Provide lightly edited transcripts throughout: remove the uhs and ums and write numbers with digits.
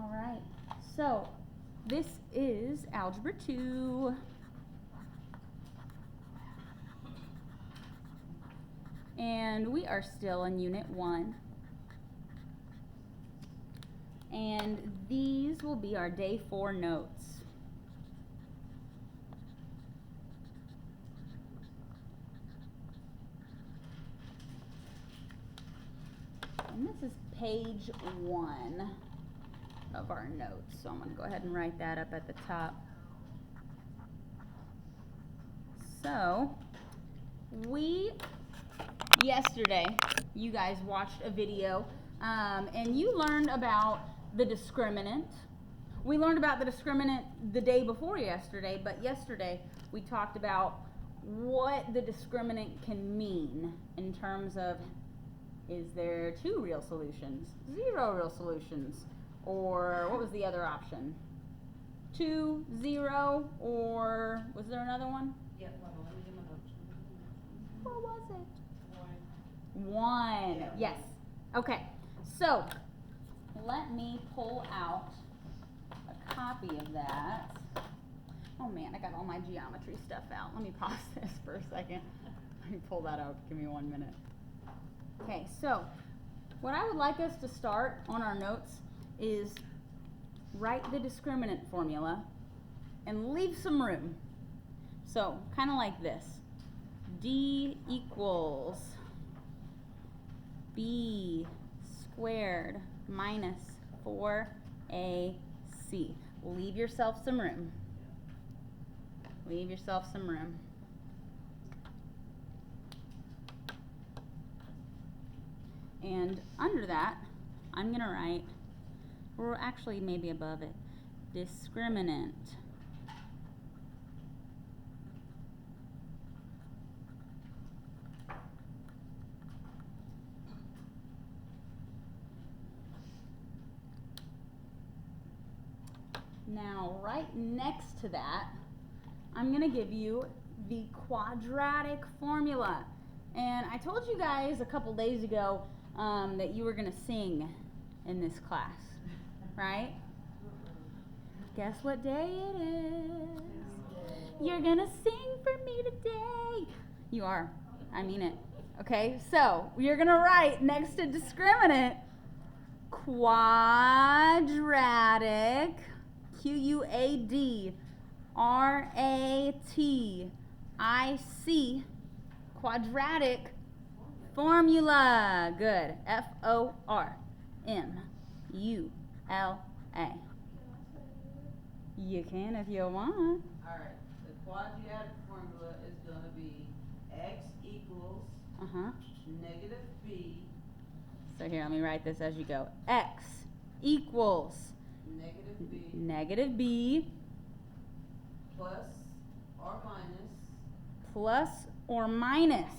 All right, so this is Algebra 2. And we are still in Unit 1. And these will be our Day 4 notes. And this is page 1 of our notes. So I'm going to go ahead and write that up at the top. So, yesterday, you guys watched a video and you learned about the discriminant. We learned about the discriminant the day before yesterday, but yesterday we talked about what the discriminant can mean in terms of, is there 2 real solutions, 0 real solutions, or what was the other option? 2, 0, or was there another one? Yeah, well, let me get my notes. What was it? 1. 1, Yeah, yes. Okay, so let me pull out a copy of that. Oh man, I got all my geometry stuff out. Let me pause this for a second. Let me pull that out. Give me 1 minute. Okay, so what I would like us to start on our notes is write the discriminant formula and leave some room. So kind of like this. D equals B squared minus 4AC. Leave yourself some room. Leave yourself some room. And under that, I'm going to write, or actually maybe above it, discriminant. Now, right next to that, I'm going to give you the quadratic formula. And I told you guys a couple days ago that you were going to sing in this class, right? Guess what day it is? You're going to sing for me today. You are. I mean it. Okay, so you're going to write next to discriminant, quadratic, Quadratic, quadratic formula. Good. Formula. You can if you want. Alright, the quadratic formula is going to be x equals negative b. So here, let me write this as you go. X equals negative b plus plus or minus.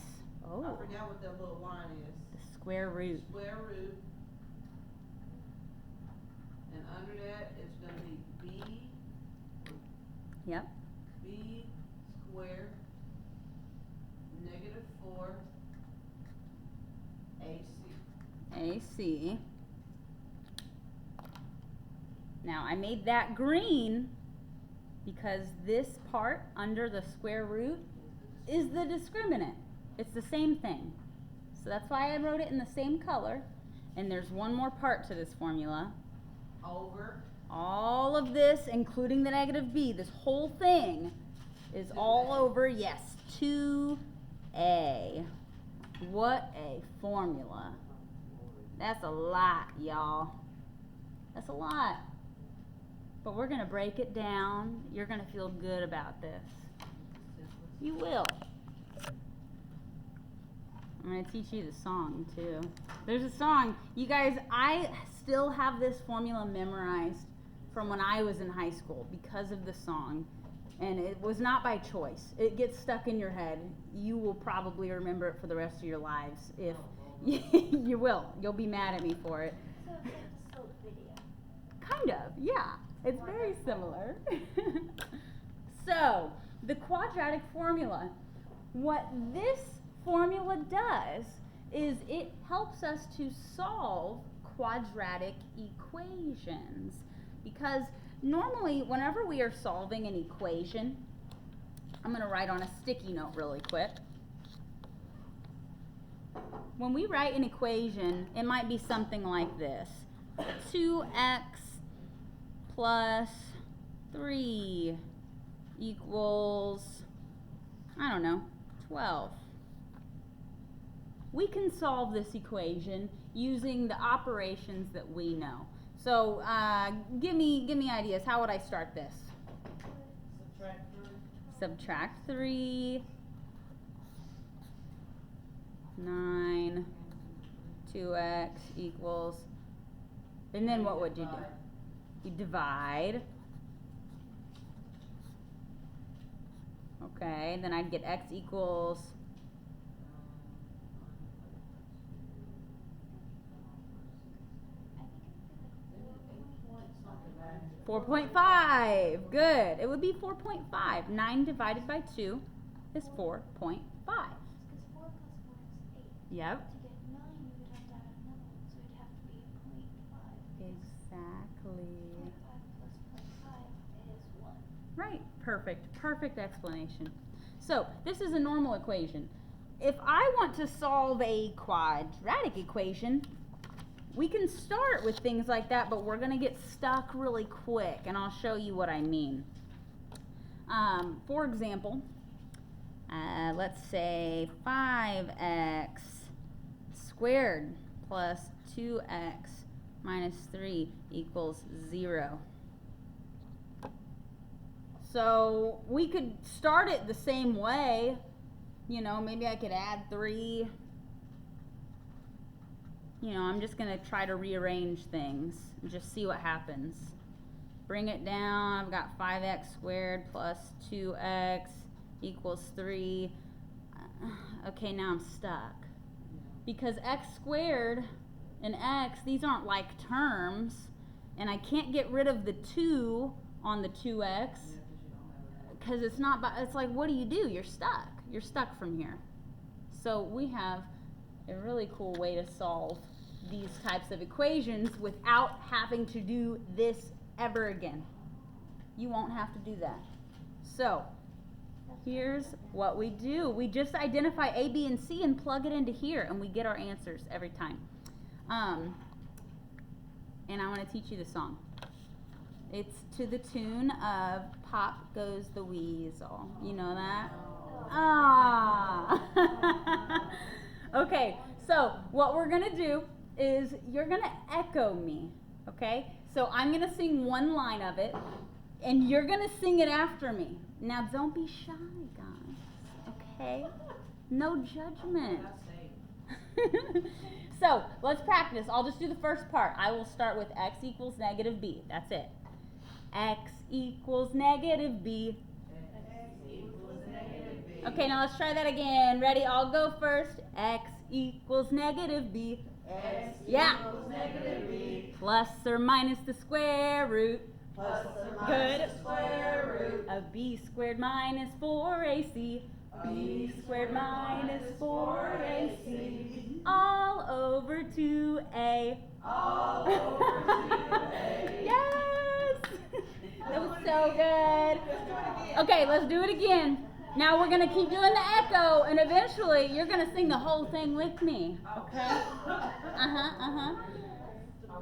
Oh. I forgot what that little line is. The square root. Square root. And under that it's going to be b. Yep. B squared negative 4 AC. Now I made that green because this part under the square root is the discriminant. It's the same thing. So that's why I wrote it in the same color. And there's one more part to this formula. over All of this, including the negative b, this whole thing is all over, yes, 2a. What a formula. That's a lot, y'all. That's a lot. But we're going to break it down. You're going to feel good about this. You will. I'm going to teach you the song, too. There's a song. You guys, I still have this formula memorized from when I was in high school because of the song. And it was not by choice. It gets stuck in your head. You will probably remember it for the rest of your lives. If you will. You'll be mad at me for it. So it's like a soap video. Kind of, yeah. It's very similar. So, the quadratic formula. What this formula does is it helps us to solve quadratic equations. Because normally, whenever we are solving an equation, I'm going to write on a sticky note really quick. When we write an equation, it might be something like this. 2x plus 3 equals, I don't know, 12. We can solve this equation using the operations that we know. So give me ideas. How would I start this? Subtract 3. 9, 2x equals, and then what would you do? You divide. Okay, then I'd get x equals 4.5. Good. It would be 4.5. 9 divided by 2 is 4.5. Because 4 plus 4 is 8. Yep. To get 9, you would have to add another one, so it'd have to be 0.5. Exactly. 0.5 plus 0.5 is 1. Right. Perfect. Perfect explanation. So this is a normal equation. If I want to solve a quadratic equation, we can start with things like that, but we're going to get stuck really quick, and I'll show you what I mean. For example, let's say 5x squared plus 2x minus 3 equals 0. So we could start it the same way. You know, maybe I could add 3. You know, I'm just going to try to rearrange things and just see what happens. Bring it down. I've got 5x squared plus 2x equals 3. Okay, now I'm stuck. Because x squared and x, these aren't like terms. And I can't get rid of the 2 on the 2x. Because it's not, it's like, what do? You're stuck. You're stuck from here. So we have a really cool way to solve these types of equations without having to do this ever again. You won't have to do that. So here's what we do. We just identify A, B, and C and plug it into here, and we get our answers every time. And I want to teach you the song. It's to the tune of Pop Goes the Weasel. You know that? Ah. Okay, so what we're going to do is you're going to echo me, okay? So I'm going to sing one line of it, and you're going to sing it after me. Now, don't be shy, guys, okay? No judgment. So, let's practice. I'll just do the first part. I will start with x equals negative b. That's it. X equals negative b. Okay, now let's try that again. Ready? I'll go first. X equals negative b. X equals negative b. Plus or minus the square root. Plus or minus Good. the square root. Of b squared minus 4ac. B squared minus 4ac. All over 2a. All over 2a. Yes! That was so good. Let's do it again. Okay, let's do it again. Now we're going to keep doing the echo, and eventually you're going to sing the whole thing with me. Okay?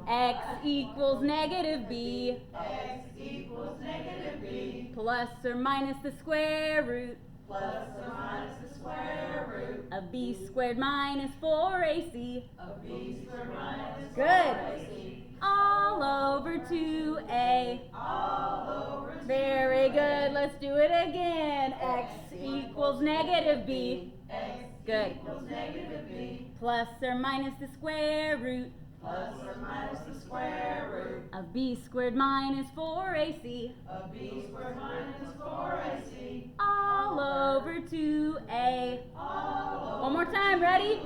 X equals negative b. X equals negative b. Plus or minus the square root. Plus or minus the square root. Of b squared minus 4ac. Of b squared minus Good. 4ac. All over 2a. All over 2a. Very good. Let's do it again. X equals negative b. X Good. equals negative b. Plus or minus the square root. Plus or minus the square root. Of b squared minus 4ac. Of b squared minus 4ac. All over 2a. All over One more time. Ready?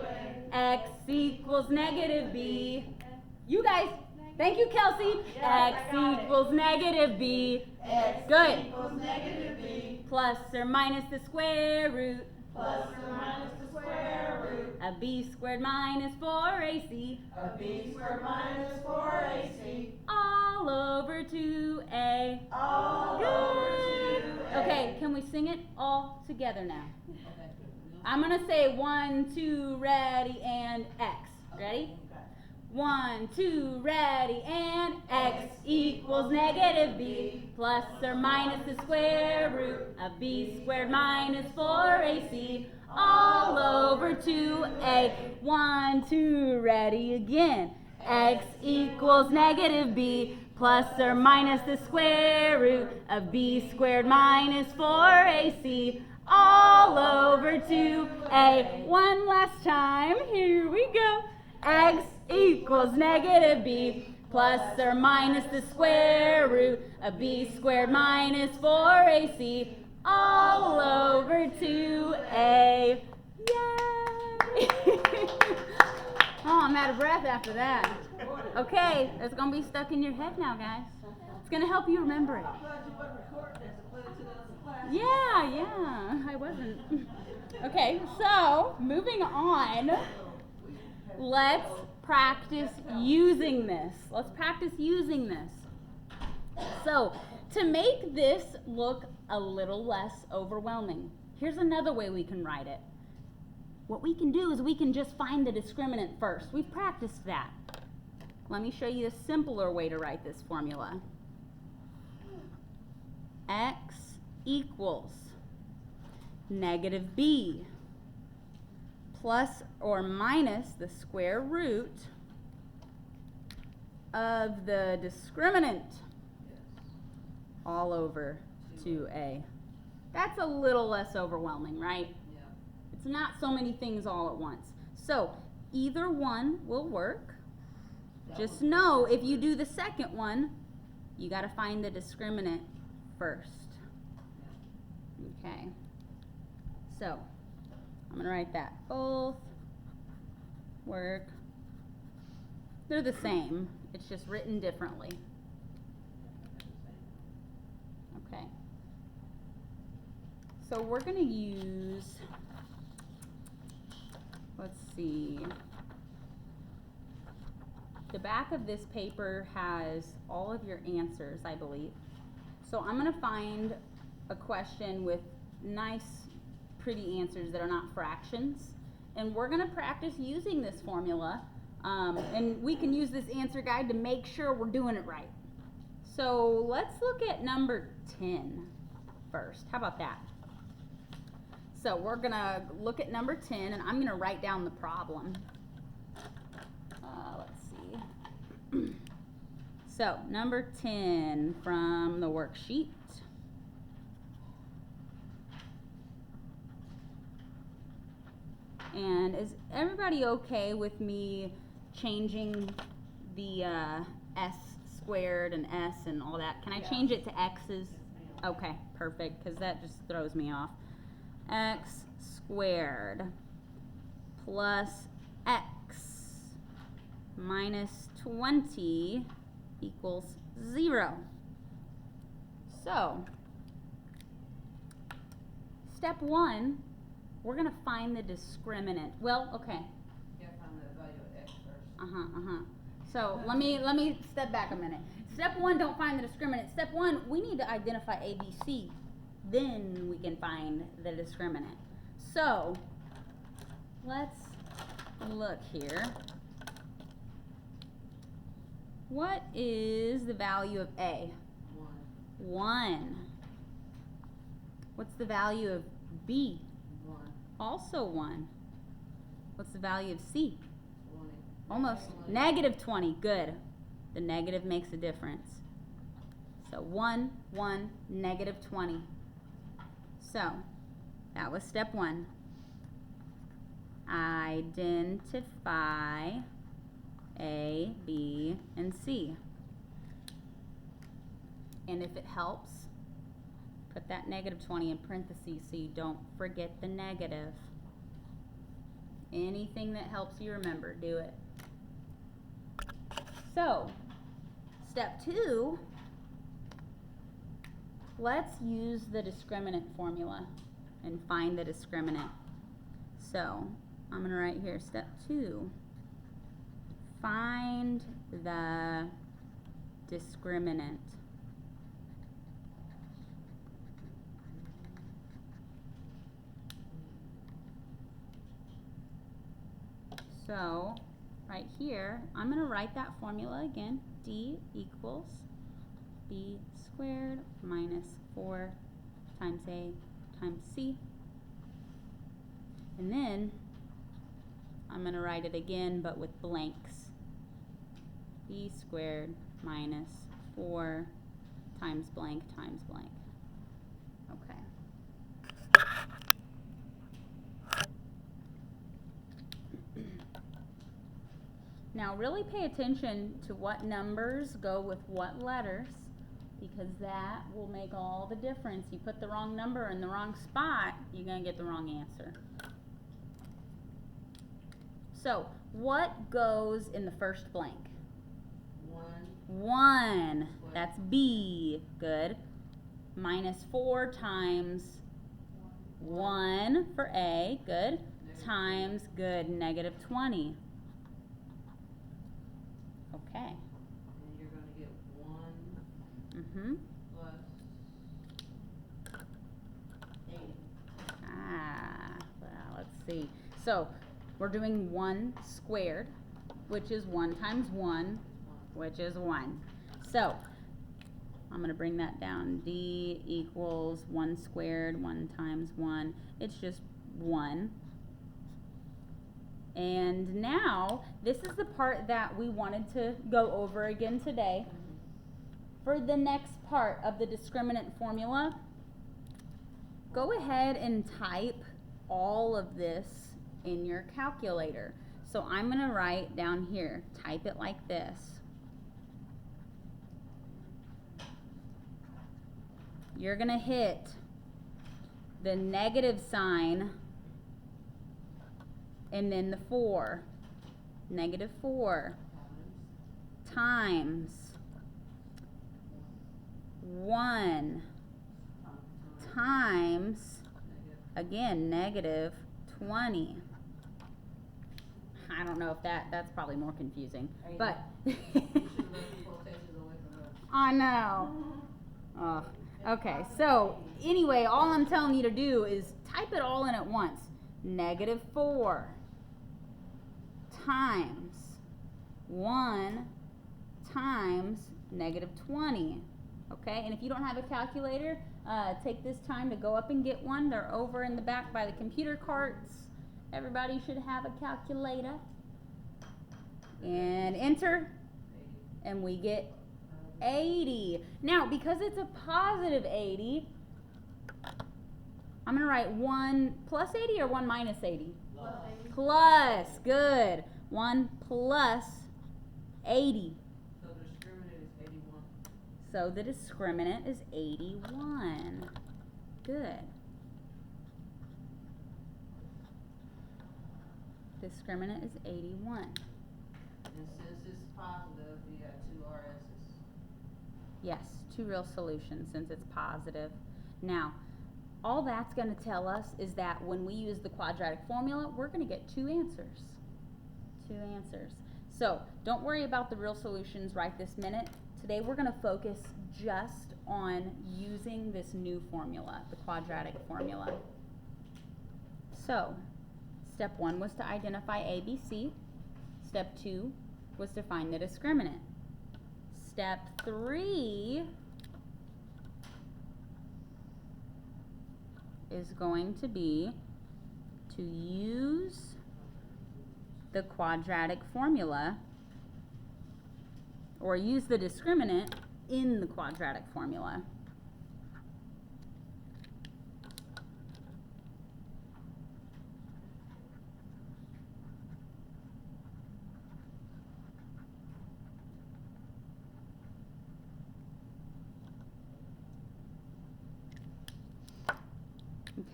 2a. X equals negative b. You guys. Thank you, Kelsey. Yeah, X I got it. equals negative b. X Good. equals negative b. Plus or minus the square root. plus or minus the square root of b squared minus 4ac of b squared minus 4ac all over 2a. all over 2a. Okay, can we sing it all together now? Okay. I'm gonna say 1, 2, ready, and x. Ready? Okay. 1, 2, ready, and x equals negative b plus or minus the square root of b squared minus 4ac all over 2a. 1, 2, ready again. X equals negative b plus or minus the square root of b squared minus 4ac all over 2a. One last time. Here we go. X equals negative b plus or minus the square root of b squared minus 4ac all over 2a. Yay! Oh, I'm out of breath after that. Okay, it's going to be stuck in your head now, guys. It's going to help you remember it. I'm glad you wasn't recording this and put it to the other class. Yeah, I wasn't. Okay, so moving on. Let's practice using this. Let's practice using this. So, to make this look a little less overwhelming, here's another way we can write it. What we can do is we can just find the discriminant first. We've practiced that. Let me show you a simpler way to write this formula. X equals negative b plus or minus the square root of the discriminant all over 2a. That's a little less overwhelming, right? Yeah. It's not so many things all at once. So either one will work. Just know if you do the second one, you got to find the discriminant first. Okay. So I'm going to write that. Both work. They're the same. It's just written differently. Okay. So we're going to use, let's see, the back of this paper has all of your answers, I believe. So I'm going to find a question with nice, pretty answers that are not fractions. And we're going to practice using this formula. And we can use this answer guide to make sure we're doing it right. So let's look at number 10 first. How about that? So we're going to look at number 10, and I'm going to write down the problem. Let's see. So number 10 from the worksheet. And is everybody okay with me changing the s squared and s and all that? Can I change it to x's? Okay, perfect, because that just throws me off. X squared plus x minus 20 equals 0. So, step 1, we're going to find the discriminant. Well, okay. You gotta find the value of x first. So let me step back a minute. Step 1, don't find the discriminant. Step 1, we need to identify A, B, C. Then we can find the discriminant. So let's look here. What is the value of A? 1. What's the value of B? 1. Also 1. What's the value of C? 20. Almost. Negative 20. Good. The negative makes a difference. So 1, 1, negative 20. So that was step 1. Identify A, B, and C. And if it helps, put that negative 20 in parentheses so you don't forget the negative. Anything that helps you remember, do it. So, step 2, let's use the discriminant formula and find the discriminant. So I'm going to write here step 2. Find the discriminant. So right here, I'm going to write that formula again. D equals B squared minus 4 times A times C. And then I'm going to write it again, but with blanks. B squared minus 4 times blank times blank. Okay. Now really pay attention to what numbers go with what letters, because that will make all the difference. You put the wrong number in the wrong spot, you're going to get the wrong answer. So, what goes in the first blank? 1. That's B. Good. Minus 4 times 1 for A. Good. Times, good, negative 20. Okay. And you're going to get 1 plus 8. Well, let's see. So, we're doing 1 squared, which is 1 times 1, which is 1. So, I'm going to bring that down. D equals 1 squared, 1 times 1. It's just 1. And now, this is the part that we wanted to go over again today. For the next part of the discriminant formula, go ahead and type all of this in your calculator. So I'm going to write down here, type it like this. You're going to hit the negative sign and then the 4. Negative 4 times 1 times, again, negative 20. I don't know if that's probably more confusing, but I know. Oh, okay, so anyway, all I'm telling you to do is type it all in at once. Negative 4 times 1 times negative 20. Okay, and if you don't have a calculator, take this time to go up and get one. They're over in the back by the computer carts. Everybody should have a calculator. And enter, and we get 80. Now, because it's a positive 80, I'm going to write 1 plus 80 or 1 minus 80? Plus 80. Plus, good. 1 plus 80. So the discriminant is 81. So the discriminant is 81. Good. Discriminant is 81. And since it's positive, we got 2 RS's. Yes, 2 real solutions since it's positive. Now, all that's going to tell us is that when we use the quadratic formula, we're going to get 2 answers. 2 answers. So, don't worry about the real solutions right this minute. Today we're going to focus just on using this new formula, the quadratic formula. So, step 1 was to identify A, B, C. Step 2 was to find the discriminant. Step 3 is going to be to use the quadratic formula, or use the discriminant in the quadratic formula.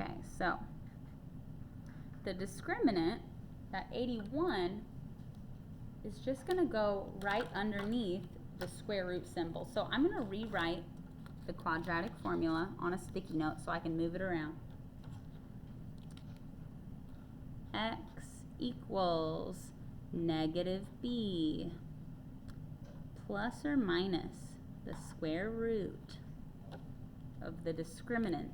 Okay, so the discriminant, that 81, is just going to go right underneath the square root symbol. So I'm going to rewrite the quadratic formula on a sticky note so I can move it around. x equals negative b plus or minus the square root of the discriminant,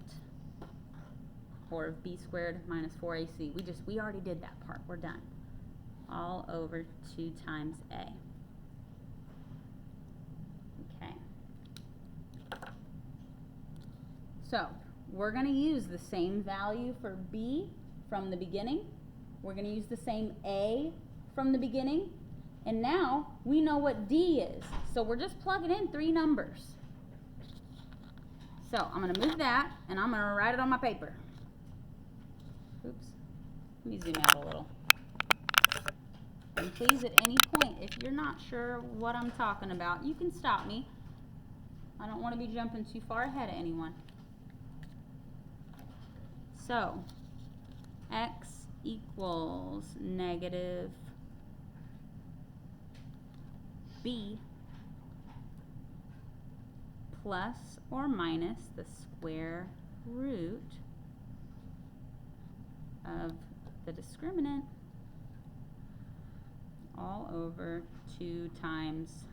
or of b squared minus 4ac. We already did that part. We're done. All over 2 times a. Okay. So we're going to use the same value for b from the beginning. We're going to use the same a from the beginning. And now we know what d is. So we're just plugging in 3 numbers. So I'm going to move that, and I'm going to write it on my paper. Oops. Let me zoom out a little. And please, at any point, if you're not sure what I'm talking about, you can stop me. I don't want to be jumping too far ahead of anyone. So, x equals negative b plus or minus the square root of the discriminant all over 2 times,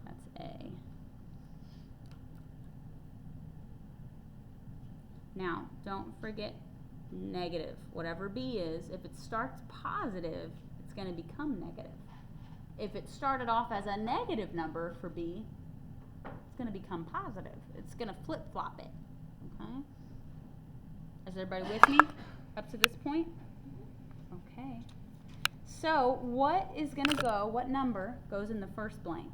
that's a. Now, don't forget negative. Whatever b is, if it starts positive, it's going to become negative. If it started off as a negative number for b, it's going to become positive. It's going to flip-flop it. Okay? Is everybody with me up to this point? Okay. So what is going to go, what number goes in the first blank?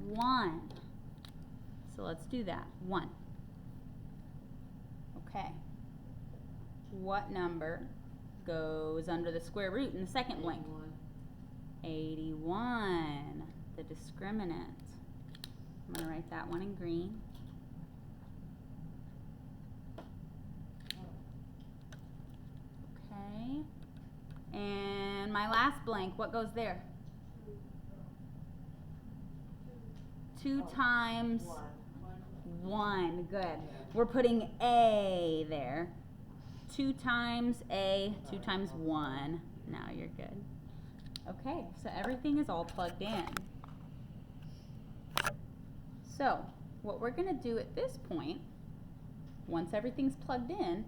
1. So let's do that. 1. Okay. What number goes under the square root in the second blank? 81. The discriminant. I'm going to write that one in green. Okay. And my last blank, what goes there? 2 times 1. Good. We're putting a there. 2 times a, 2 times 1. Now you're good. Okay, so everything is all plugged in. So, what we're going to do at this point, once everything's plugged in,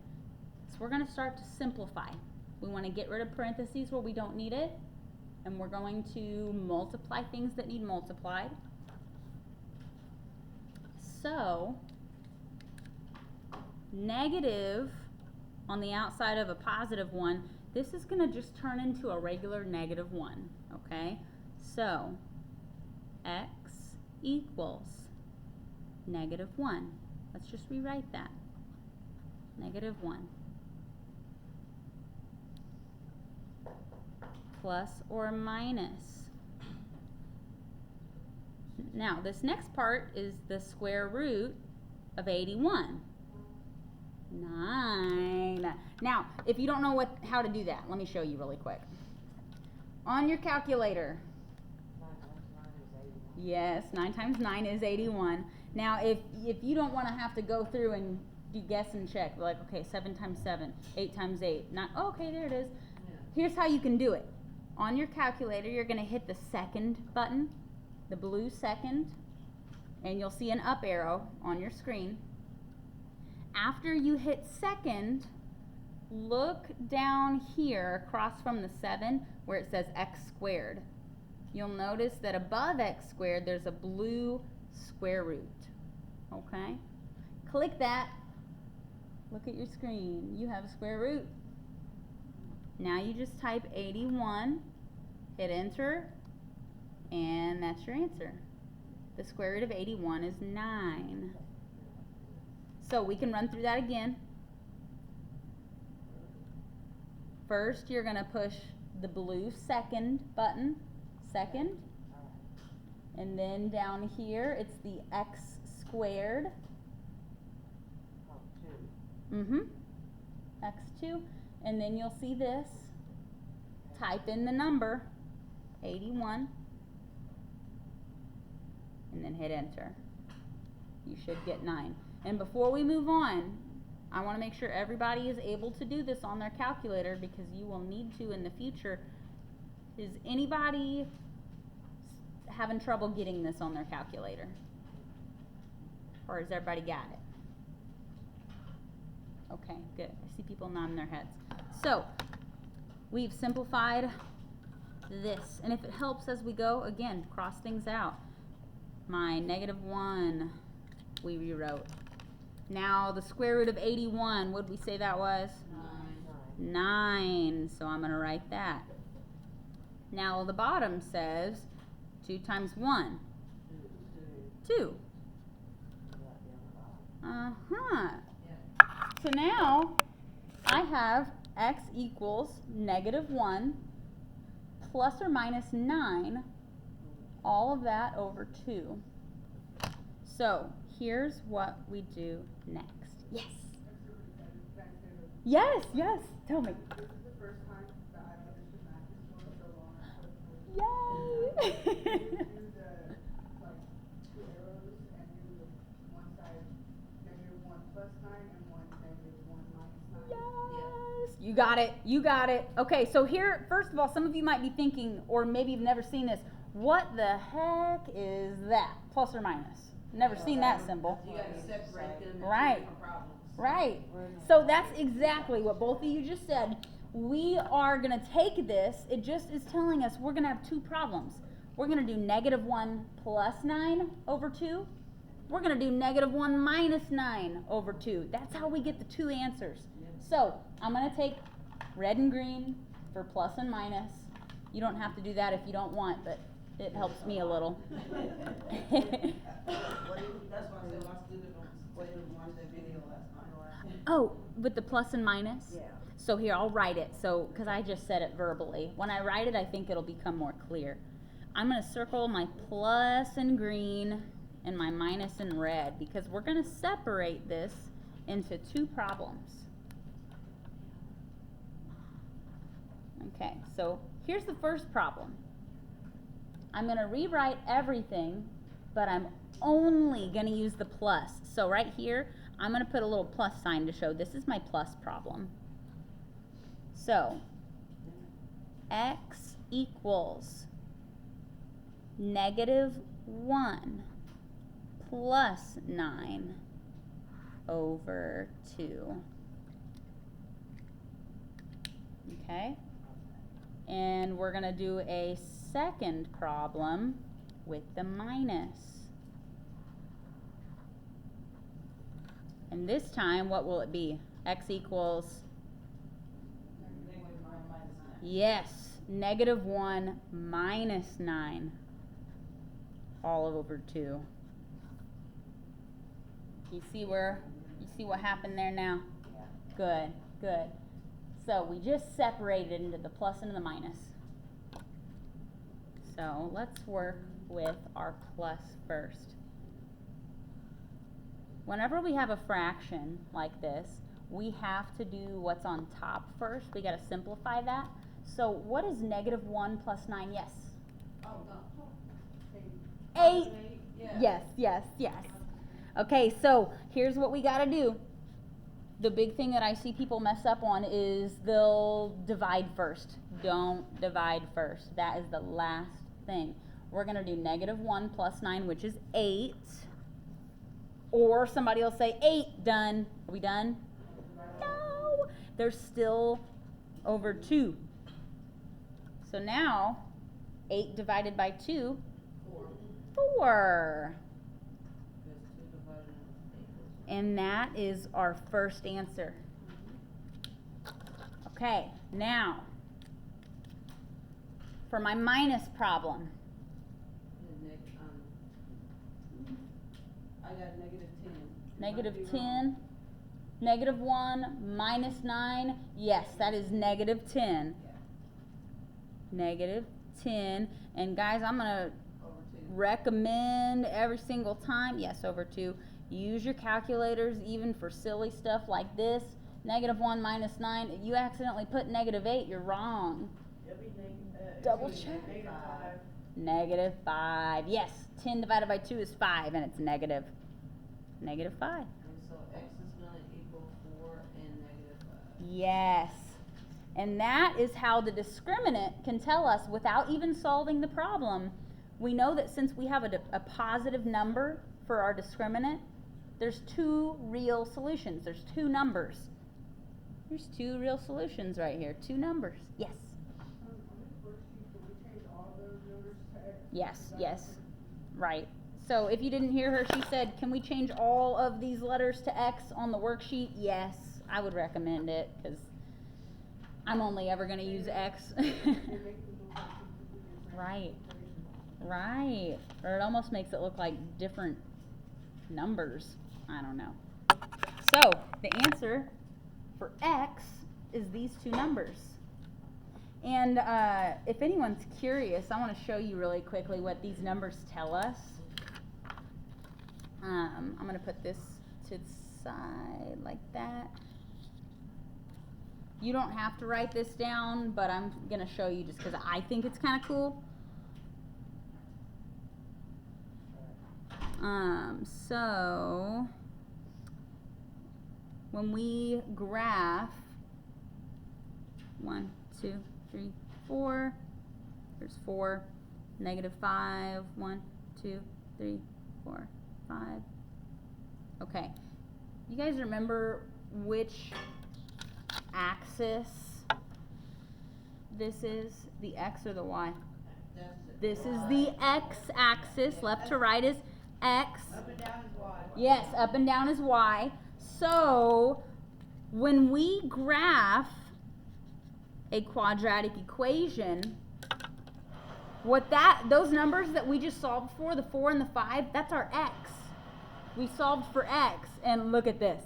is we're going to start to simplify. We want to get rid of parentheses where we don't need it, and we're going to multiply things that need multiplied. So, negative on the outside of a positive 1, this is going to just turn into a regular negative 1, okay? So, x equals negative 1. Let's just rewrite that. Negative 1. Plus or minus. Now, this next part is the square root of 81. 9. Now, if you don't know how to do that, let me show you really quick. On your calculator. 9 times 9 is 81. Yes, 9 times 9 is 81. Now, if you don't want to have to go through and do guess and check, like, okay, 7 times 7, 8 times 8, 9, oh, okay, there it is. Yeah. Here's how you can do it. On your calculator, you're going to hit the second button, the blue second, and you'll see an up arrow on your screen. After you hit second, look down here across from the 7 where it says x squared. You'll notice that above x squared there's a blue square root. Okay? Click that. Look at your screen. You have a square root. Now you just type 81, hit enter, and that's your answer. The square root of 81 is 9. So we can run through that again. First, you're going to push the blue second button, second. And then down here, it's the x squared. X2. And then you'll see this. Type in the number, 81. And then hit enter. You should get 9. And before we move on, I want to make sure everybody is able to do this on their calculator because you will need to in the future. Is anybody having trouble getting this on their calculator? Or has everybody got it? Okay, good. I see people nodding their heads. So, we've simplified this. And if it helps as we go, again, cross things out. My -1, we rewrote. Now, the square root of 81, what did we say that was? 9. So I'm going to write that. Now, the bottom says 2 times 1. 2. So now, I have x equals -1 plus or minus 9, all of that over 2. So, here's what we do next. Yes. Yes, yes. Tell me. This is the first time that I've understood math for so long. Yay! Do the like 2 arrows and do one side -1 plus 9 and one -1 minus 9. Yes. You got it. You got it. Okay, so here, first of all, some of you might be thinking, or maybe you've never seen this. What the heck is that? Plus or minus? Never seen that symbol. You gotta separate them into Right. different problems. Right. So that's exactly what both of you just said. We are going to take this. It just is telling us we're going to have 2 problems. We're going to do -1 plus 9 over 2. We're going to do -1 minus 9 over 2. That's how we get the 2 answers. So I'm going to take red and green for plus and minus. You don't have to do that if you don't want, but it helps me a little. That's why I said let's do the ones that video last night. Oh, with the plus and minus? Yeah. So here, I'll write it. So, because I just said it verbally. When I write it, I think it'll become more clear. I'm going to circle my plus in green and my minus in red because we're going to separate this into 2 problems. Okay, so here's the first problem. I'm going to rewrite everything, but I'm only going to use the plus. So right here, I'm going to put a little plus sign to show this is my plus problem. So, x equals -1 plus 9 over 2. Okay? And we're going to do a second problem with the minus. And this time, what will it be? X equals, yes, -1 minus 9 all over 2. You see what happened there now? Yeah. Good, good. So we just separated into the plus and the minus. So let's work with our plus first. Whenever we have a fraction like this, we have to do what's on top first. We got to simplify that. So what is -1 plus 9? Yes. Oh, no. 8. Yeah. Yes, yes, yes. Okay, so here's what we got to do. The big thing that I see people mess up on is they'll divide first. Don't divide first. That is the last thing. We're going to do -1 plus 9, which is 8. Or somebody will say 8, done. Are we done? No. There's still over 2. So now, 8 divided by 2, 4. And that is our first answer. Okay, now, for my minus problem. I got -10. -1 minus 9. Yes, that is -10. -10. And guys, I'm going to recommend every single time, yes, over 2. Use your calculators even for silly stuff like this. -1 minus 9. If you accidentally put -8, you're wrong. Double check. -5. Yes, 10 divided by 2 is 5, and it's -5. And so x is going to equal 4 Yes. And that is how the discriminant can tell us, without even solving the problem, we know that since we have a positive number for our discriminant, there's two real solutions. There's two numbers. There's two real solutions right here. Two numbers. Yes. On this worksheet, can we change all those numbers to X? Yes, yes. Right. So if you didn't hear her, she said, can we change all of these letters to X on the worksheet? Yes, I would recommend it, because I'm only ever going to use X. Right. Right. Or it almost makes it look like different numbers. I don't know. So the answer for X is these two numbers. And if anyone's curious, I want to show you really quickly what these numbers tell us. I'm going to put this to the side like that. You don't have to write this down, but I'm going to show you just because I think it's kind of cool. So when we graph 1, 2, 3, 4, there's 4, -5, 1, 2, 3, 4, 5. Okay, you guys remember which axis this is? The X or the Y? This is the X axis. Left to right is X. Up and down is Y. Yes, up and down is Y. So when we graph a quadratic equation, those numbers that we just solved for, the 4 and the 5, that's our X. We solved for X, and look at this.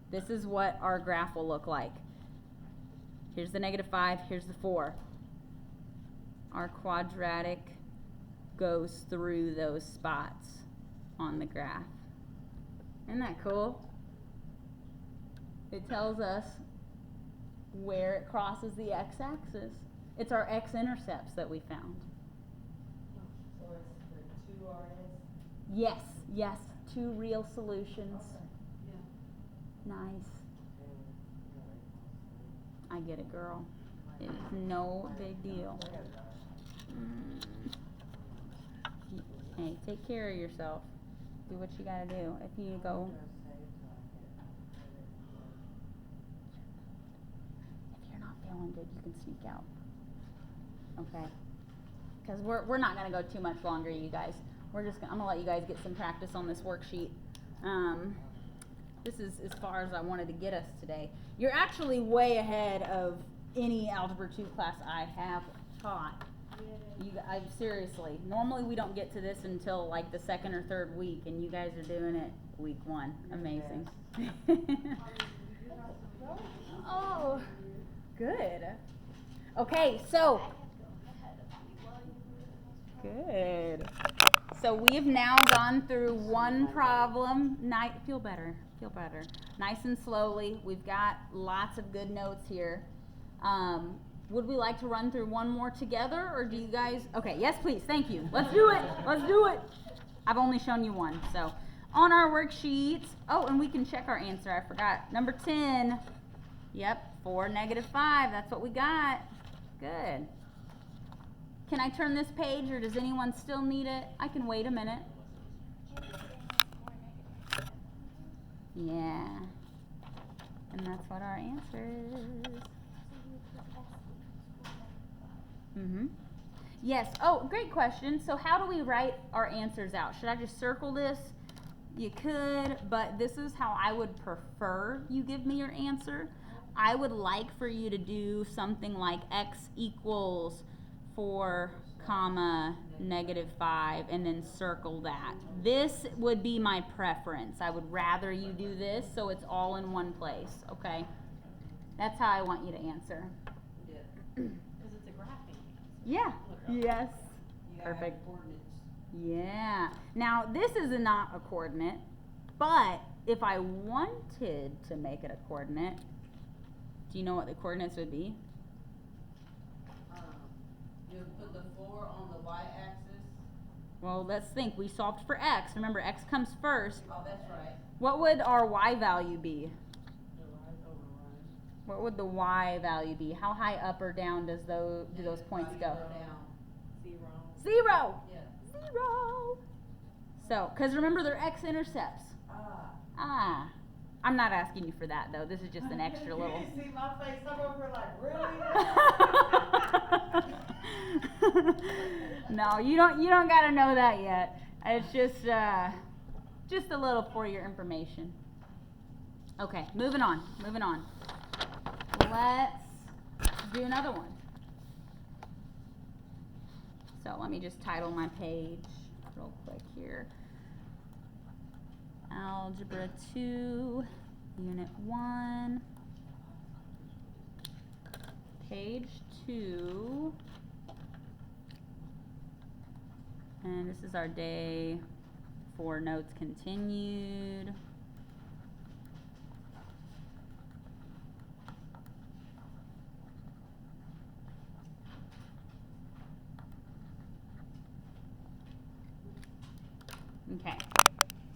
This is what our graph will look like. Here's the -5, here's the 4. Our quadratic goes through those spots on the graph. Isn't that cool? It tells us where it crosses the x-axis. It's our x-intercepts that we found. So it's the two RS? Yes, yes, two real solutions. Okay. Yeah. Nice. I get it, girl. It's no big deal. Hey, take care of yourself. Do what you gotta do. If you go, if you're not feeling good, you can sneak out. Okay? Because we're not gonna go too much longer, you guys. I'm gonna let you guys get some practice on this worksheet. This is as far as I wanted to get us today. You're actually way ahead of any Algebra 2 class I have taught. Seriously, normally we don't get to this until like the second or third week, and you guys are doing it week 1. Amazing. Oh, good. Okay, so good. So we have now gone through one problem. Feel better. Feel better. Nice and slowly. We've got lots of good notes here. Would we like to run through one more together, or do you guys? Okay, yes, please. Thank you. Let's do it. Let's do it. I've only shown you one. So on our worksheets, oh, and we can check our answer. I forgot. Number 10. Yep, 4, -5. That's what we got. Good. Can I turn this page, or does anyone still need it? I can wait a minute. Yeah. And that's what our answer is. Yes. Oh, great question. So how do we write our answers out? Should I just circle this? You could, but this is how I would prefer you give me your answer. I would like for you to do something like x equals 4, -5, and then circle that. This would be my preference. I would rather you do this so it's all in one place, okay? That's how I want you to answer. Yeah. Because it's a graphing. Yeah. Yes. You gotta have Perfect. coordinates. Yeah. Now, this is not a coordinate, but if I wanted to make it a coordinate, do you know what the coordinates would be? You put the 4 on the y-axis. Well, let's think. We solved for x. Remember, x comes first. Oh, that's right. What would our y value be? What would the y value be? How high up or down do those points go? Down. 0. Yeah. 0. So, because remember they're x-intercepts. Ah. I'm not asking you for that though. This is just an extra little. You didn't see my face. I'm over like, really? No, you don't gotta know that yet. It's just a little for your information. Okay, moving on. Let's do another one. So let me just title my page real quick here. Algebra 2, Unit 1, page 2, and this is our day 4 notes continued. Okay,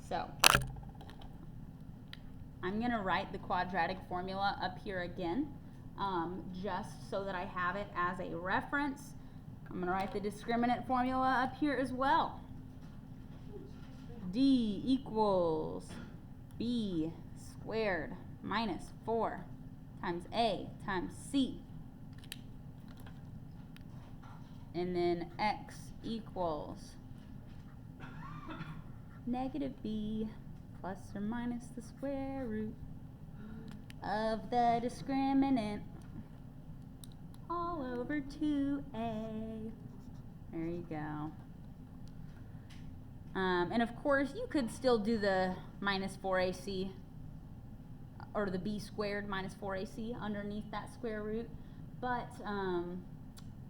so I'm going to write the quadratic formula up here again, just so that I have it as a reference. I'm going to write the discriminant formula up here as well. D equals B squared minus 4 times A times C. And then X equals negative B plus or minus the square root of the discriminant all over 2A. There you go. And of course, you could still do the minus 4AC, or the B squared minus 4AC underneath that square root. But,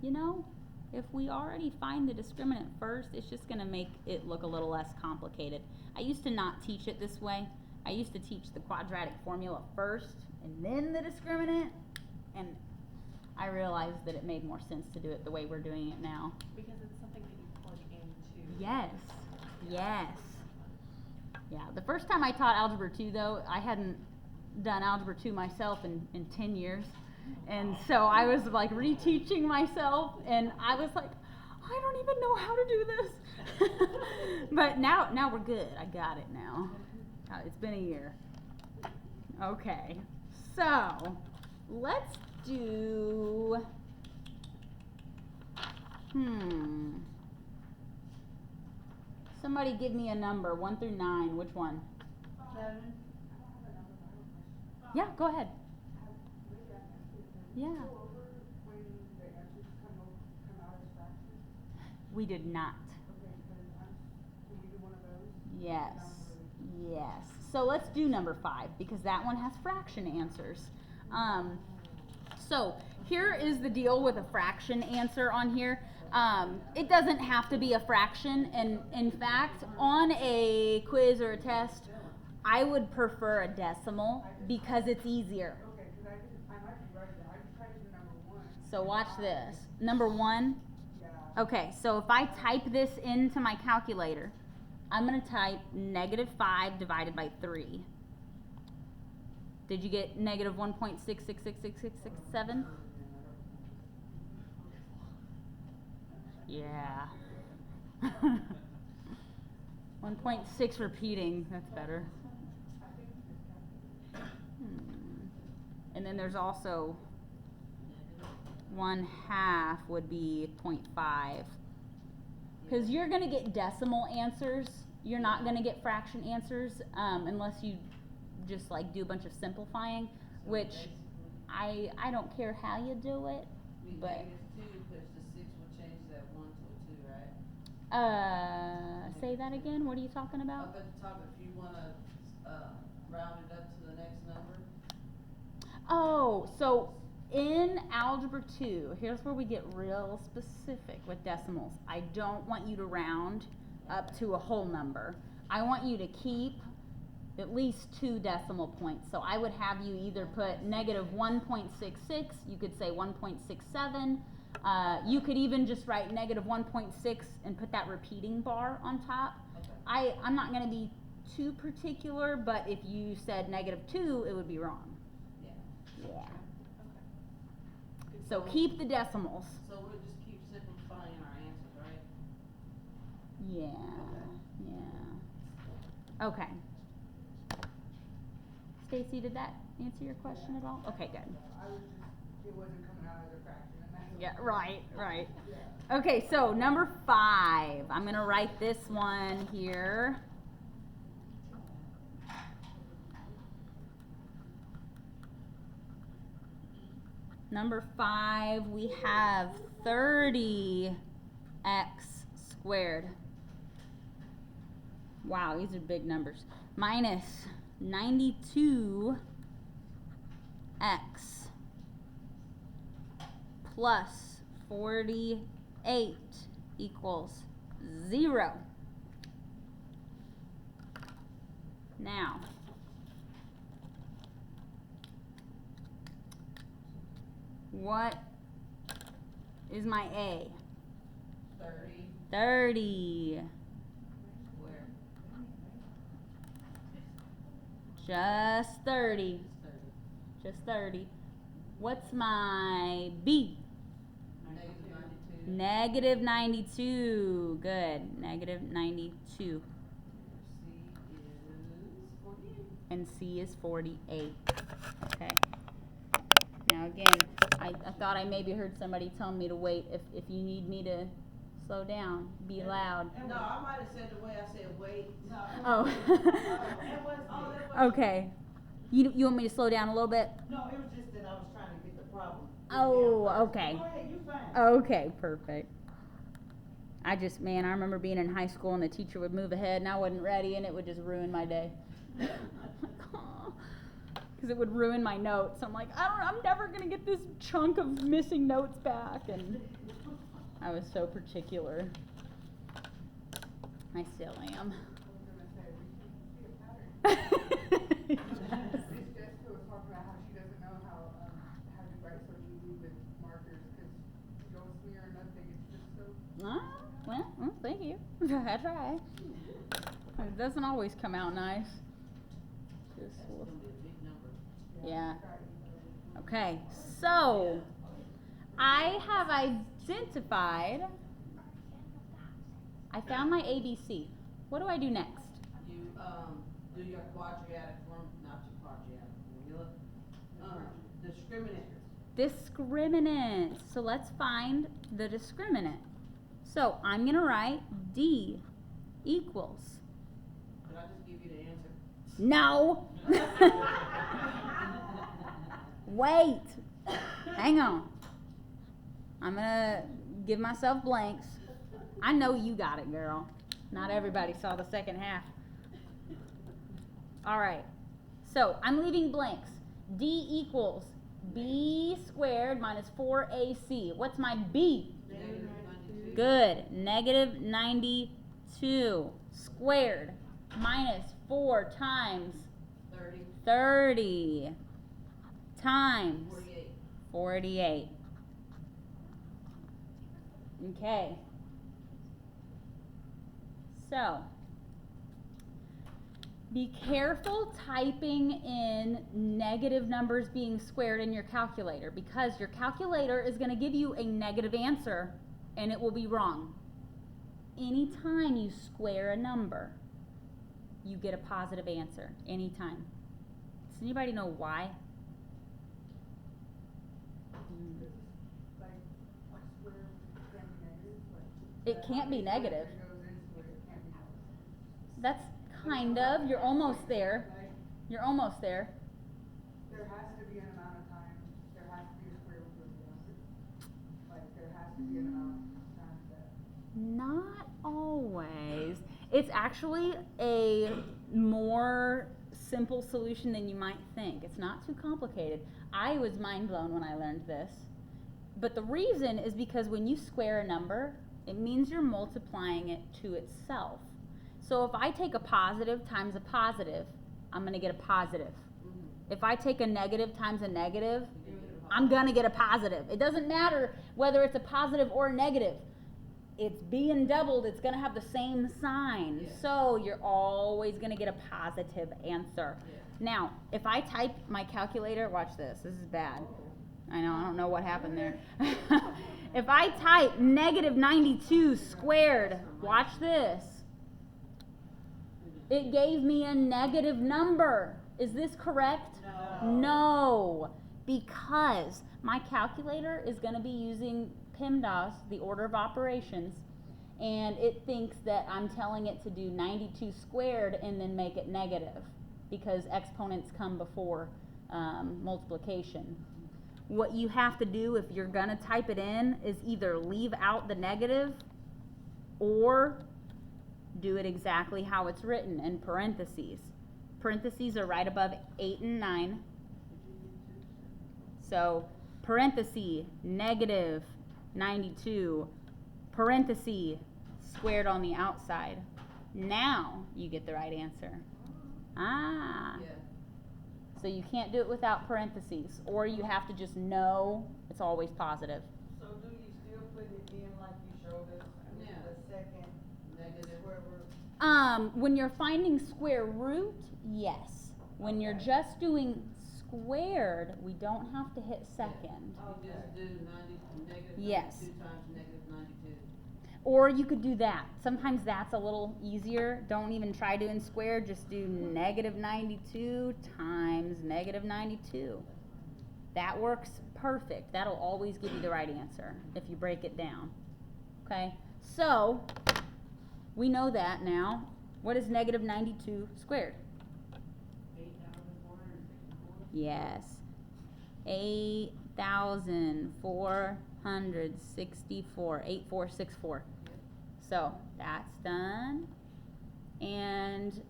you know, if we already find the discriminant first, it's just going to make it look a little less complicated. I used to not teach it this way. I used to teach the quadratic formula first and then the discriminant, and I realized that it made more sense to do it the way we're doing it now. Because it's something that you plug into. Yes. Yeah, the first time I taught Algebra 2, though, I hadn't done Algebra 2 myself in 10 years. And so I was like reteaching myself, and I was like, I don't even know how to do this. But now we're good. I got it now. It's been a year. Okay, so let's do, somebody give me a number, 1 through 9. Which one? 7. Yeah, go ahead. Yeah. We did not. Yes. So let's do number 5, because that one has fraction answers. So here is the deal with a fraction answer on here. It doesn't have to be a fraction, and in fact, on a quiz or a test, I would prefer a decimal because it's easier. So watch this. Number 1. Okay, so if I type this into my calculator, I'm going to type -5 divided by 3. Did you get negative 1.6666667? Yeah. 1.6 repeating, that's better. And then there's also 1/2 would be 0.5. Because you're going to get decimal answers. You're not going to get fraction answers unless you just like do a bunch of simplifying, which I don't care how you do it. But -2, because the 6 will change that 1 to a 2, right? Say that again. What are you talking about? Up at the top, if you want to round it up to the next number. Oh, so in Algebra 2, here's where we get real specific with decimals. I don't want you to round up to a whole number. I want you to keep at least 2 decimal points. So I would have you either put -1.66, you could say 1.67. You could even just write -1.6 and put that repeating bar on top. Okay. I'm not going to be too particular, but if you said -2, it would be wrong. Yeah. Yeah. So keep the decimals. So we'll just keep simplifying our answers, right? Yeah, yeah. Okay. Stacy, did that answer your question at all? Okay, good. I was just, it wasn't coming out as a fraction, and that's. Yeah, right, right. Yeah. Okay, so number 5. I'm gonna write this one here. Number 5, we have 30x squared. Wow, these are big numbers. Minus 92x plus 48 equals 0. Now, what is my A? 30 30. squared. Just 30. Just 30. What's my B? Negative 92. Negative 92. Good. Negative 92. C is 48. And C is 48. Okay. Now again, I thought I maybe heard somebody tell me to wait. If you need me to slow down, be loud. No, I might have said the way I said wait. Oh. Okay. You want me to slow down a little bit? No, it was just that I was trying to get the problem. Oh, okay. Go ahead, you fine. Okay, perfect. I remember being in high school and the teacher would move ahead and I wasn't ready and it would just ruin my day. Because it would ruin my notes. I'm like, I'm never gonna get this chunk of missing notes back, and I was so particular. I still am. Miss Jessica was talking about how she doesn't know how to write so easily with markers, because you don't smear or nothing, it's just so. Well, thank you. I try. It doesn't always come out nice. That's gonna be a big number. Yeah. Okay, so I have identified. I found my ABC. What do I do next? You do your quadratic form, not your quadratic formula. Discriminant. Discriminant. So let's find the discriminant. So I'm gonna write D equals. Could I just give you the answer? No. Wait. Hang on. I'm gonna give myself blanks. I know you got it, girl. Not everybody saw the second half. All right. So I'm leaving blanks. D equals B squared minus 4AC. What's my B? Negative 92. Good. Negative 92 squared minus 4 times 30 times 48. Okay. So, be careful typing in negative numbers being squared in your calculator, because your calculator is going to give you a negative answer and it will be wrong. Anytime you square a number, you get a positive answer. Anytime. Does anybody know why? Like, square can be negative, It can't be negative. It goes into it, it can't be negative. That's kind of. You're almost there. Like, You're almost there. there has to be an amount of time, there has to be a square root of the answer. Like, there has to be an amount of time that. Not always. It's actually a more simple solution than you might think. It's not too complicated. I was mind blown when I learned this. But the reason is because when you square a number, it means you're multiplying it to itself. So if I take a positive times a positive, I'm going to get a positive. If I take a negative times a negative, I'm going to get a positive. It doesn't matter whether it's a positive or a negative. It's being doubled, it's going to have the same sign. Yeah. So you're always going to get a positive answer. Yeah. Now, if I type my calculator, watch this. This is bad. I know, I don't know what happened there. If I type negative 92 squared, watch this. It gave me a negative number. Is this correct? No. No, because my calculator is going to be using PEMDAS, the order of operations, and it thinks that I'm telling it to do 92 squared and then make it negative because exponents come before multiplication. What you have to do if you're going to type it in is either leave out the negative or do it exactly how it's written in parentheses. Parentheses are right above 8 and 9. So parenthesis negative 92 parenthesis squared on the outside. Now you get the right answer. Ah. Yeah. So you can't do it without parentheses, or you have to just know it's always positive. So do you still put it in like you showed us, with Yeah. the second Negative. square root? When you're finding square root, yes. When you're Okay. just doing squared, we don't have to hit second. You just do negative Yes. 92 times negative 92. Or you could do that. Sometimes that's a little easier. Don't even try doing squared, just do negative 92 times negative 92. That works perfect. That'll always give you the right answer if you break it down. Okay? So, we know that now. What is negative 92 squared? 8,464. Yes. 8,464. 8464. So that's done. And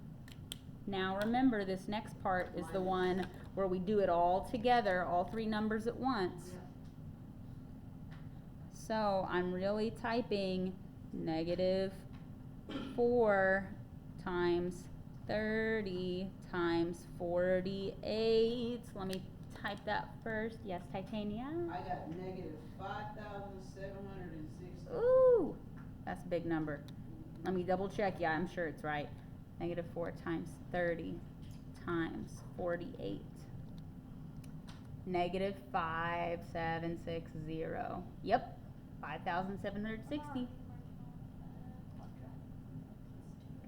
now remember, this next part is the one where we do it all together, all three numbers at once. So I'm really typing negative 4 times 30 times 48. Let me type that first. Yes, Titania? I got negative 5,760. Ooh, that's a big number. Let me double check. Yeah, I'm sure it's right. Negative 4 times 30 times 48. Negative 5,760. Yep, 5,760.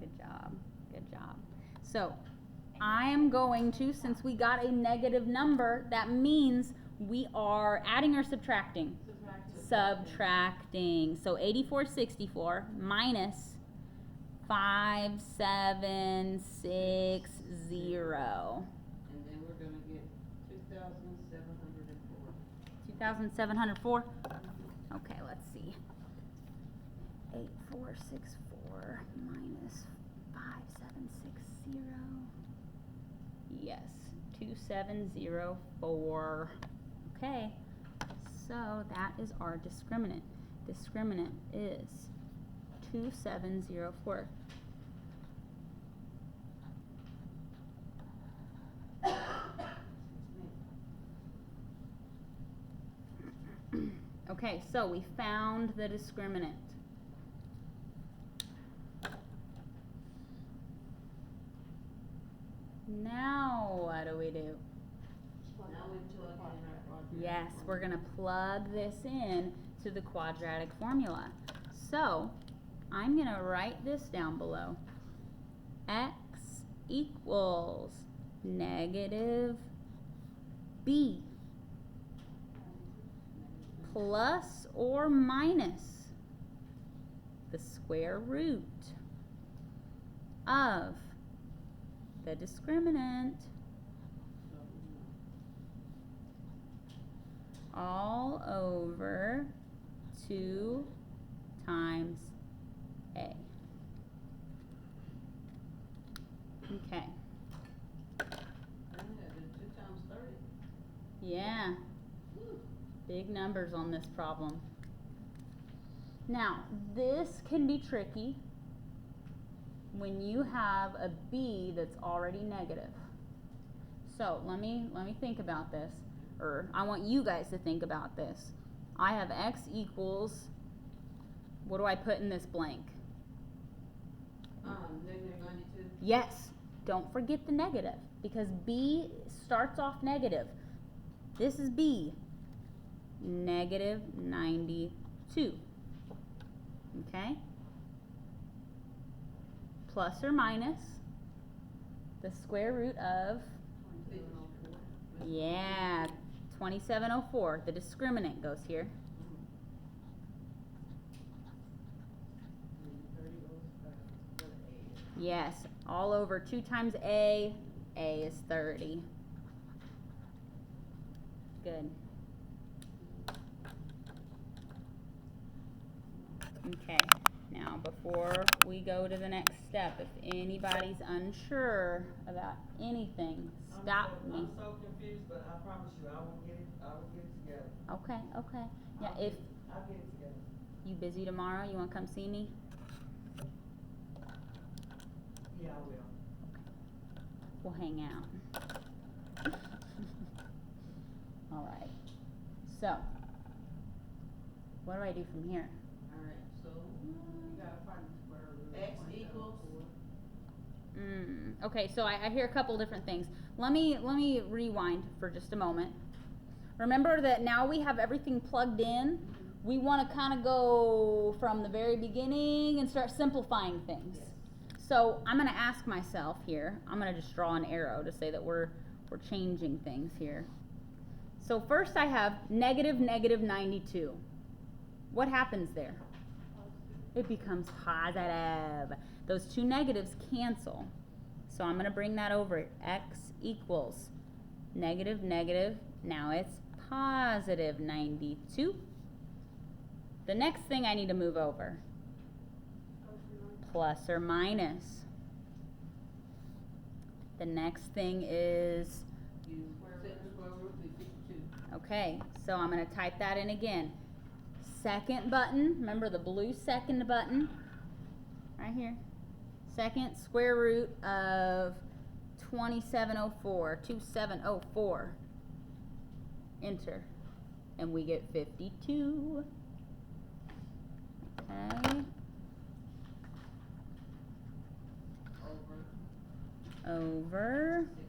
Good job. Good job. So, I am going to, since we got a negative number, that means we are adding or subtracting? Subtracting. So 8464 minus 5760. And then we're going to get 2,704. 2,704? Okay, let's see. 8464 minus 5760. Yes, 2704. Okay, so that is our discriminant. Discriminant is 2704. Okay, so we found the discriminant. Now what do we do? Now we plug in our quadratic. Yes, we're going to plug this in to the quadratic formula. So, I'm going to write this down below. X equals negative b plus or minus the square root of the discriminant all over 2 times a. Okay. Yeah, the 2 times 30. Yeah. Big numbers on this problem. Now, this can be tricky when you have a b that's already negative. So, let me think about this. Or I want you guys to think about this. I have x equals, what do I put in this blank? Negative 92. Yes, don't forget the negative because b starts off negative. This is b. negative 92. Okay? Plus or minus the square root of, yeah, 2704. The discriminant goes here. Yes, all over 2 times A is 30. Good. Okay, now before we go to the next step, if anybody's unsure about anything, stop me. I'm so confused, but I promise you, I will get it together. Okay, okay. Yeah, I'll get it together. You busy tomorrow? You wanna come see me? Yeah, I will. We'll hang out. Alright. So, what do I do from here? Alright, so, You gotta find the square root of X 2704. equals, Okay, so I hear a couple different things. Let me rewind for just a moment. Remember that now we have everything plugged in. We want to kind of go from the very beginning and start simplifying things. So I'm going to ask myself here, I'm going to just draw an arrow to say that we're changing things here. So first I have negative 92. What happens there? It becomes positive. Those two negatives cancel. So I'm going to bring that over. X equals negative, negative. Now it's positive 92. The next thing I need to move over. Plus or minus. The next thing is, you set the square root of 52. okay, so I'm going to type that in again. Second button, remember the blue second button? Right here. Second square root of 2704. Enter. And we get 52. Okay. Over 60.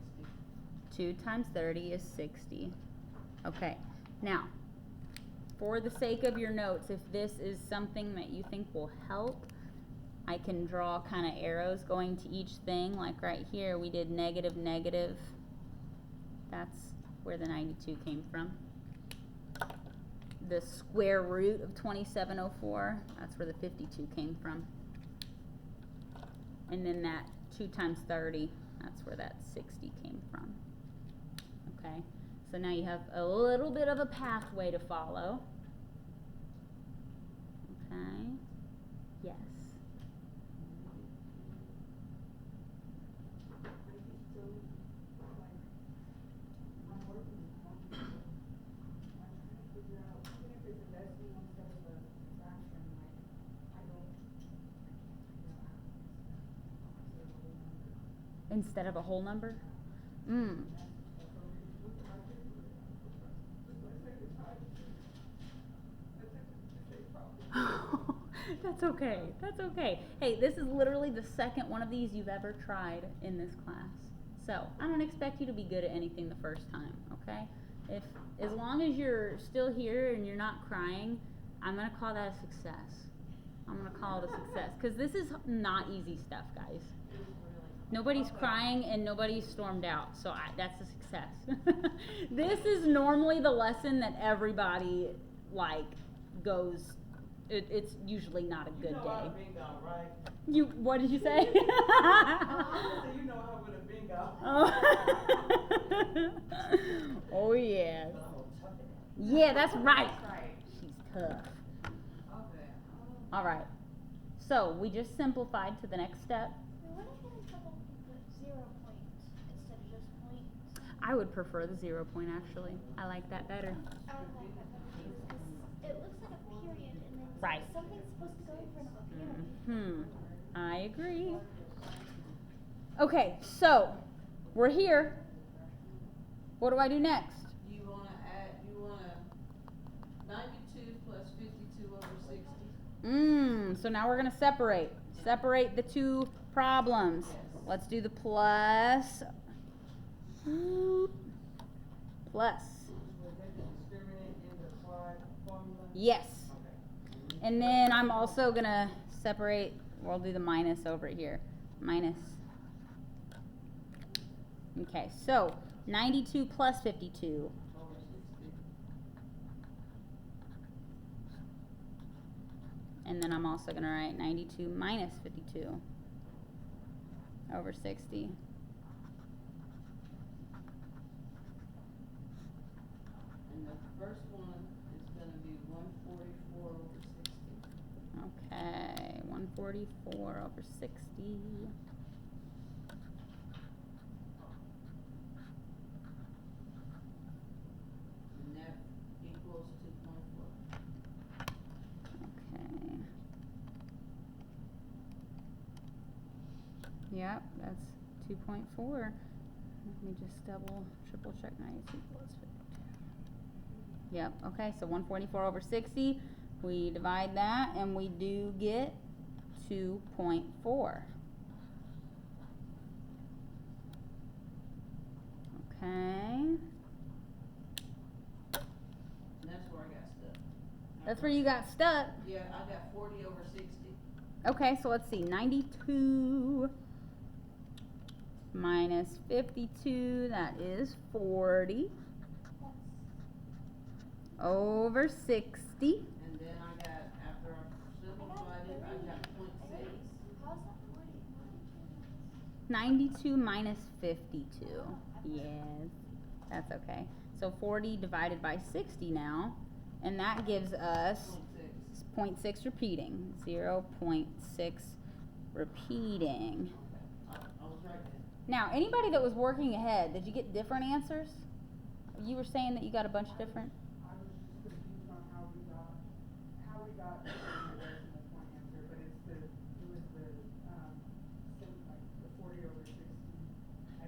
2 times 30 is 60. Okay. Now, for the sake of your notes, if this is something that you think will help, I can draw kind of arrows going to each thing. Like right here, we did negative, negative. That's where the 92 came from. The square root of 2704, that's where the 52 came from. And then that 2 times 30, that's where that 60 came from. Okay, so now you have a little bit of a pathway to follow. Okay, yes. Instead of a whole number? That's okay. That's okay. Hey, this is literally the second one of these you've ever tried in this class. So, I don't expect you to be good at anything the first time, okay? As long as you're still here and you're not crying, I'm going to call that a success. I'm going to call it a success. Because this is not easy stuff, guys. Nobody's crying and nobody's stormed out, so that's a success. This is normally the lesson that everybody, like, goes, it's usually not a good day. You know I've been gone, right? What did you say? You know I would have been gone. Oh, yes. Yeah, that's right. She's tough. Okay. All right. So, we just simplified to the next step. What if in trouble with 0 points instead of just points? I would prefer the 0 point, actually. I like that better. I would like that better too, because it looks like a period and then Right. something's supposed to go in front of a period. I agree. Okay, so we're here. What do I do next? You wanna 92 plus 52 over 60. So now we're gonna separate the two problems. Yes. Let's do the plus. We'll take the discriminant in the quad Yes. And then I'm also gonna separate, we'll do the minus over here. Minus. Okay, so 92 plus 52. Over 60. And then I'm also gonna write 92 minus 52 over 60. And the first one is gonna be 144 over 60. Okay, 144 over 60. And that equals 2.4. Okay. Yep, that's 2.4. Let me just triple check 92 plus 52. Yep, okay, so 144 over 60. We divide that and we do get 2.4. Okay. And that's where I got stuck. That's where you got stuck. Yeah, I got 40 over 60. Okay, so let's see. 92 minus 52, that is 40 over 60. And then I got, after I simplified it, I got 0.6. How's that 40? 92 minus 52. Yes, that's okay. So 40 divided by 60 now, and that gives us 0.6 repeating. 0.6 repeating. I was right there. Now, anybody that was working ahead, did you get different answers? You were saying that you got a bunch of different. I was just confused on how we got the decimal point answer, but it was the 40 over 60.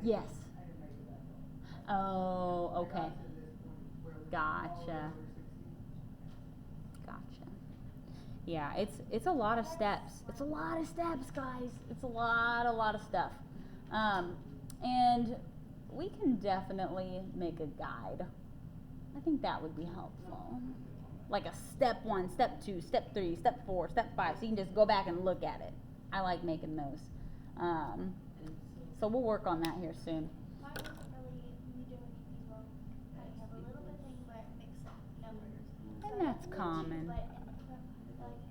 Yes. I didn't make it that far. Oh, I okay. got to this point where it was Gotcha. all over 60. Gotcha. Yeah, it's a lot of steps. It's a lot of steps, guys. It's a lot of stuff. And we can definitely make a guide. I think that would be helpful. Like a step 1, step 2, step 3, step 4, step 5, so you can just go back and look at it. I like making those. So we'll work on that here soon. Mine doesn't really do anything wrong. I have a little bit thing where it mixes up numbers. And So that's I put common. two, but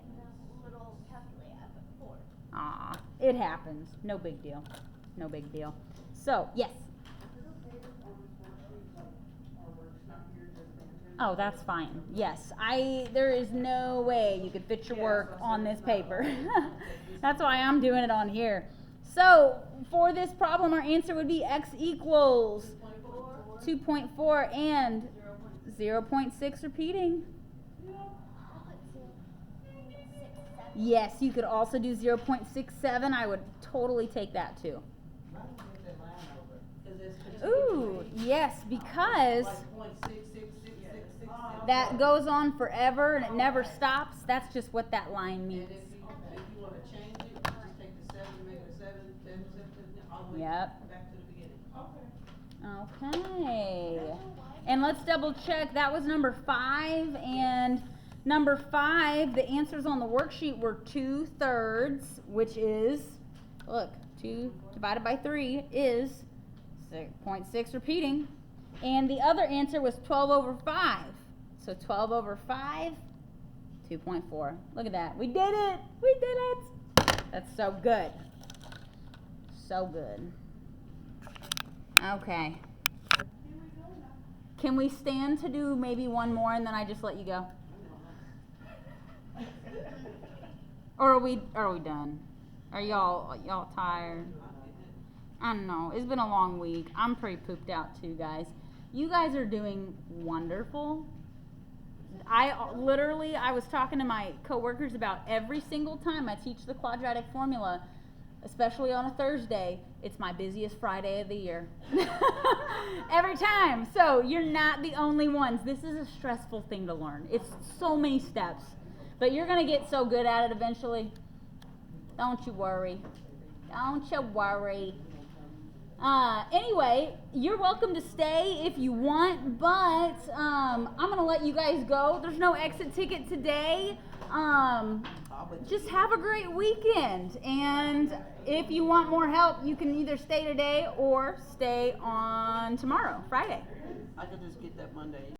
in the little calculator, I put 4. Ah, it happens. No big deal. No big deal. So, yes. Is it okay if on this worksheet, our work's not here just for Oh, that's fine. Yes, there is no way you could fit your work on this paper. That's why I'm doing it on here. So, for this problem, our answer would be x equals 2.4 and 0.6 repeating. I'll put 0.67. Yes, you could also do 0.67. I would totally take that too. Ooh, yes, because Like 0.66666. that goes on forever and it never stops. That's just what that line And means. if you wanna change it, you just take the 7, make it a 7, 7, 7, all the way Yep. back to the beginning. Okay. And let's double check. That was number 5. And number 5, the answers on the worksheet were 2/3, which is, look, 2 divided by 3 is 0.6 repeating. And the other answer was 12 over 5. So 12 over 5, 2.4. Look at that. We did it. We did it. That's so good. So good. Okay. Can we stand to do maybe one more and then I just let you go? Or are we done? Are y'all tired? I don't know. It's been a long week. I'm pretty pooped out too, guys. You guys are doing wonderful. I was talking to my coworkers about every single time I teach the quadratic formula, especially on a Thursday, it's my busiest Friday of the year. Every time. So you're not the only ones. This is a stressful thing to learn. It's so many steps. But you're going to get so good at it eventually. Don't you worry. Don't you worry. Anyway, you're welcome to stay if you want, but I'm gonna let you guys go. There's no exit ticket today. Just have a great weekend, and if you want more help, you can either stay today or stay on tomorrow, Friday. I could just get that Monday.